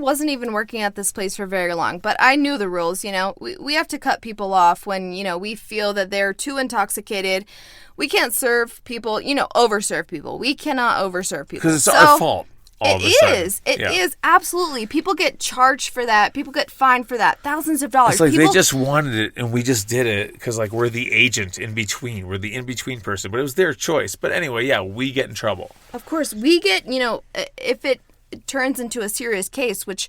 wasn't even working at this place for very long, but I knew the rules, We have to cut people off when, we feel that they're too intoxicated. We can't serve people, overserve people. We cannot overserve people. Because it's our fault. It is, absolutely. People get charged for that. People get fined for that. Thousands of dollars. It's like they just wanted it, and we just did it because, like, we're the agent in between. We're the in-between person. But it was their choice. But anyway, yeah, we get in trouble. Of course. We get, if it turns into a serious case, which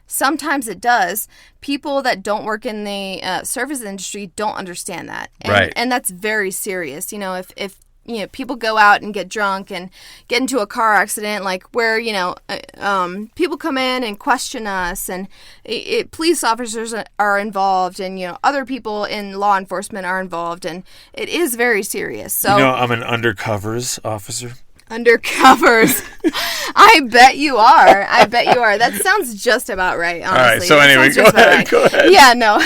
sometimes it does, people that don't work in the service industry don't understand that. Right. And that's very serious. If people go out and get drunk and get into a car accident, like where, people come in and question us, and police officers are involved, and, other people in law enforcement are involved, and it is very serious. So, I'm an undercovers officer. Undercovers. I bet you are. That sounds just about right, honestly. All right, so anyway, go ahead. Yeah, no.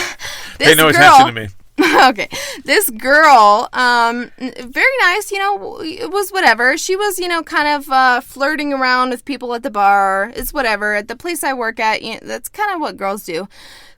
Pay no attention to me. Okay. This girl, very nice, it was whatever. She was, kind of flirting around with people at the bar. It's whatever. At the place I work at, that's kind of what girls do.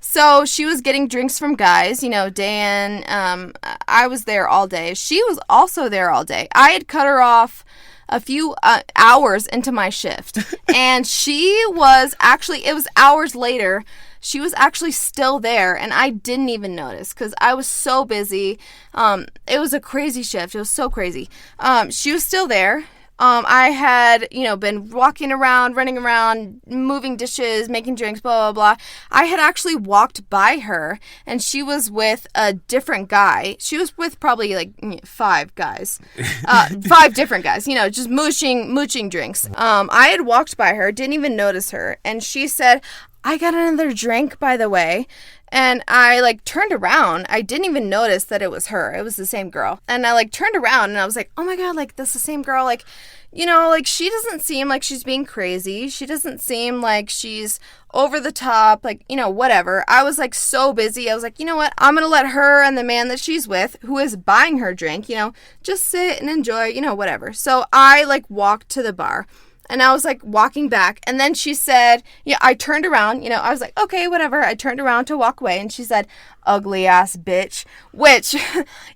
So she was getting drinks from guys, day in. I was there all day. She was also there all day. I had cut her off a few hours into my shift. And she was actually, it was hours later, she was actually still there, and I didn't even notice because I was so busy. It was a crazy shift. It was so crazy. She was still there. I had, been walking around, running around, moving dishes, making drinks, blah, blah, blah. I had actually walked by her, and she was with a different guy. She was with probably, like, 5 guys. 5 different guys, just mooching drinks. I had walked by her, didn't even notice her, and she said, "I got another drink, by the way." And I, turned around. I didn't even notice that it was her. It was the same girl. And I, turned around, and I was like, oh, my God, that's the same girl. She doesn't seem like she's being crazy. She doesn't seem like she's over the top, whatever. I was, so busy. I was like, you know what? I'm going to let her and the man that she's with, who is buying her drink, just sit and enjoy, whatever. So I, walked to the bar. And I was, walking back. And then she said, I turned around. I was like, okay, whatever. I turned around to walk away. And she said, ugly ass bitch. Which,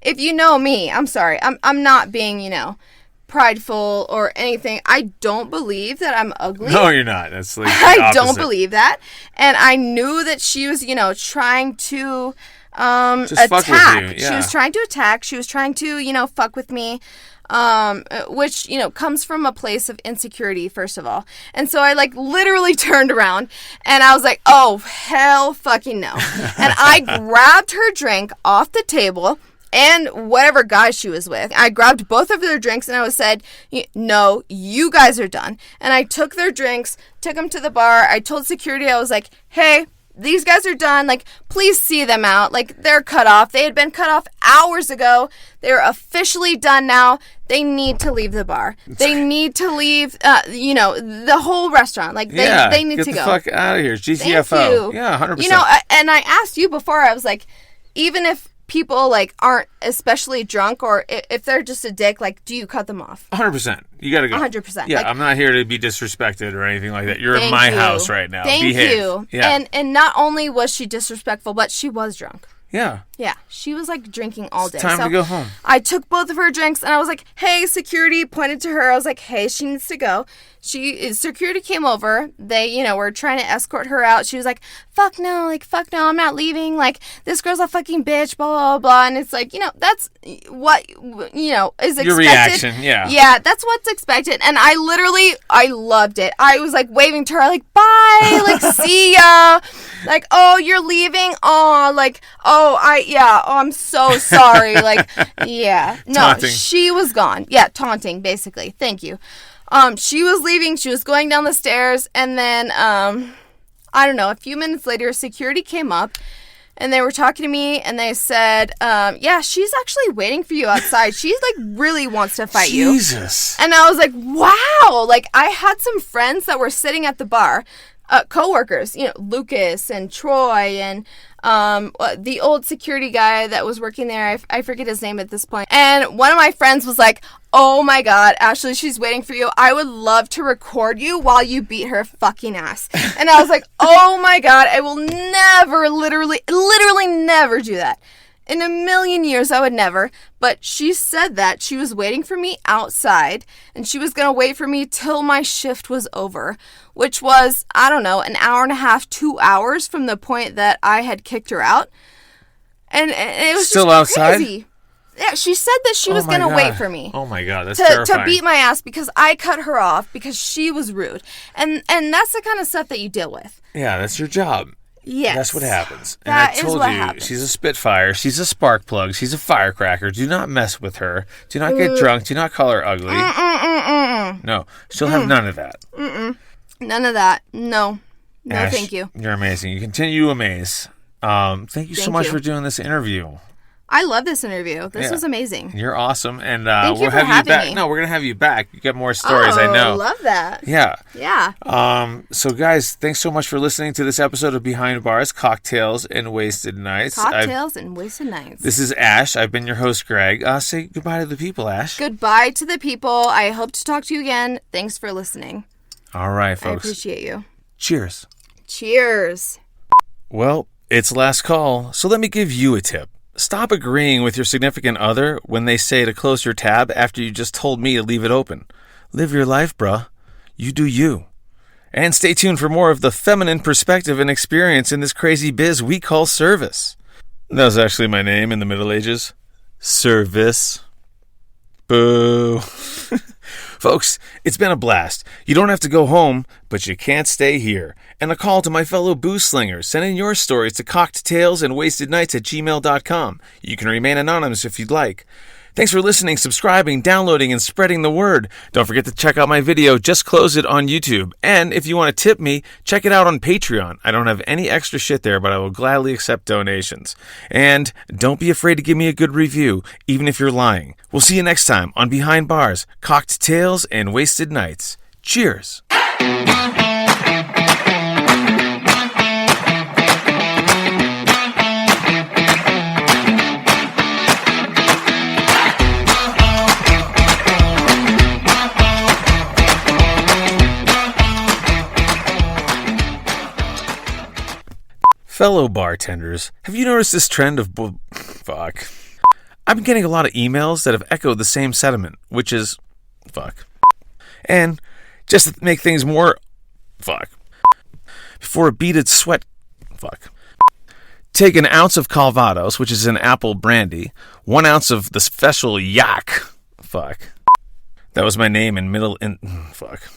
if you know me, I'm sorry. I'm not being, prideful or anything. I don't believe that I'm ugly. No, you're not. That's I don't believe that. And I knew that she was, trying to just attack. Fuck with you. Yeah. She was trying to attack. She was trying to, fuck with me. Which, comes from a place of insecurity, first of all. And so I, literally turned around, and I was like, oh, hell fucking no. And I grabbed her drink off the table, and whatever guy she was with. I grabbed both of their drinks, and I said, no, you guys are done. And I took their drinks, took them to the bar. I told security, I was like, hey, these guys are done. Please see them out. They're cut off. They had been cut off hours ago. They're officially done now. They need to leave the bar. They need to leave, the whole restaurant. They need to go. Get the fuck out of here. GTFO. Yeah, 100%. And I asked you before, I was like, even if people aren't especially drunk, or if they're just a dick, do you cut them off? 100%. You gotta go. 100%. Yeah, I'm not here to be disrespected or anything like that. You're in my house right now. Thank Behave. you. Yeah. And not only was she disrespectful, but she was drunk. Yeah. Yeah. She was drinking all day. It's time to go home. I took both of her drinks, and I was like, hey, security, pointed to her. I was like, hey, she needs to go. Security came over. They, were trying to escort her out. She was like, fuck no, I'm not leaving. This girl's a fucking bitch, blah, blah, blah. And it's that's what, is expected. Your reaction, yeah. Yeah, that's what's expected. And I loved it. I was waving to her, bye, see ya. Oh, you're leaving? Oh, I'm so sorry. Yeah. No, taunting. She was gone. Yeah, taunting, basically. Thank you. She was leaving. She was going down the stairs. And then, I don't know, a few minutes later, security came up. And they were talking to me, and they said, yeah, she's actually waiting for you outside. She, really wants to fight you. Jesus. And I was like, wow. I had some friends that were sitting at the bar. coworkers, Lucas and Troy and the old security guy that was working there. I forget his name at this point. And one of my friends was like, "Oh my God, Ashley, she's waiting for you. I would love to record you while you beat her fucking ass." And I was like, "Oh my God, I will never, literally never do that. In a million years, I would never." But she said that she was waiting for me outside and she was going to wait for me till my shift was over, which was, I don't know, an hour and a half, 2 hours from the point that I had kicked her out. And it was still just outside? crazy. Yeah, she said that she was going to wait for me. Oh my God, that's terrifying. To beat my ass because I cut her off because she was rude. And that's the kind of stuff that you deal with. Yeah, that's your job. Yes. That's what happens. And That I is told what you, happens. she's a spitfire. She's a spark plug. She's a firecracker. Do not mess with her. Do not get drunk. Do not call her ugly. No, she'll have none of that. None of that. No. No, Ash, thank you. You're amazing. You continue to amaze. Thank you so much for doing this interview. I love this interview. This was amazing. You're awesome, and Thank you we'll for have you having back. me. No, we're gonna have you back. You got more stories, I know. I love that. Yeah. Yeah. So guys, thanks so much for listening to this episode of Behind Bars, Cocktails and Wasted Nights. Cocktails and Wasted Nights. This is Ash. I've been your host, Greg. Say goodbye to the people, Ash. Goodbye to the people. I hope to talk to you again. Thanks for listening. All right, folks. I appreciate you. Cheers. Cheers. Well, it's last call, so let me give you a tip. Stop agreeing with your significant other when they say to close your tab after you just told me to leave it open. Live your life, bruh. You do you. And stay tuned for more of the feminine perspective and experience in this crazy biz we call service. That was actually my name in the Middle Ages. Service. Boo. Folks, it's been a blast. You don't have to go home, but you can't stay here. And a call to my fellow booze slingers. Send in your stories to cocktailsandwastednights@gmail.com. You can remain anonymous if you'd like. Thanks for listening, subscribing, downloading, and spreading the word. Don't forget to check out my video, Just Close It, on YouTube. And if you want to tip me, check it out on Patreon. I don't have any extra shit there, but I will gladly accept donations. And don't be afraid to give me a good review, even if you're lying. We'll see you next time on Behind Bars, Cocktails and Wasted Nights. Cheers. Fellow bartenders, have you noticed this trend of fuck? I've been getting a lot of emails that have echoed the same sentiment, which is fuck. And just to make things more fuck, before a beaded sweat fuck. Take an ounce of Calvados, which is an apple brandy, 1 ounce of the special yak fuck. That was my name in fuck.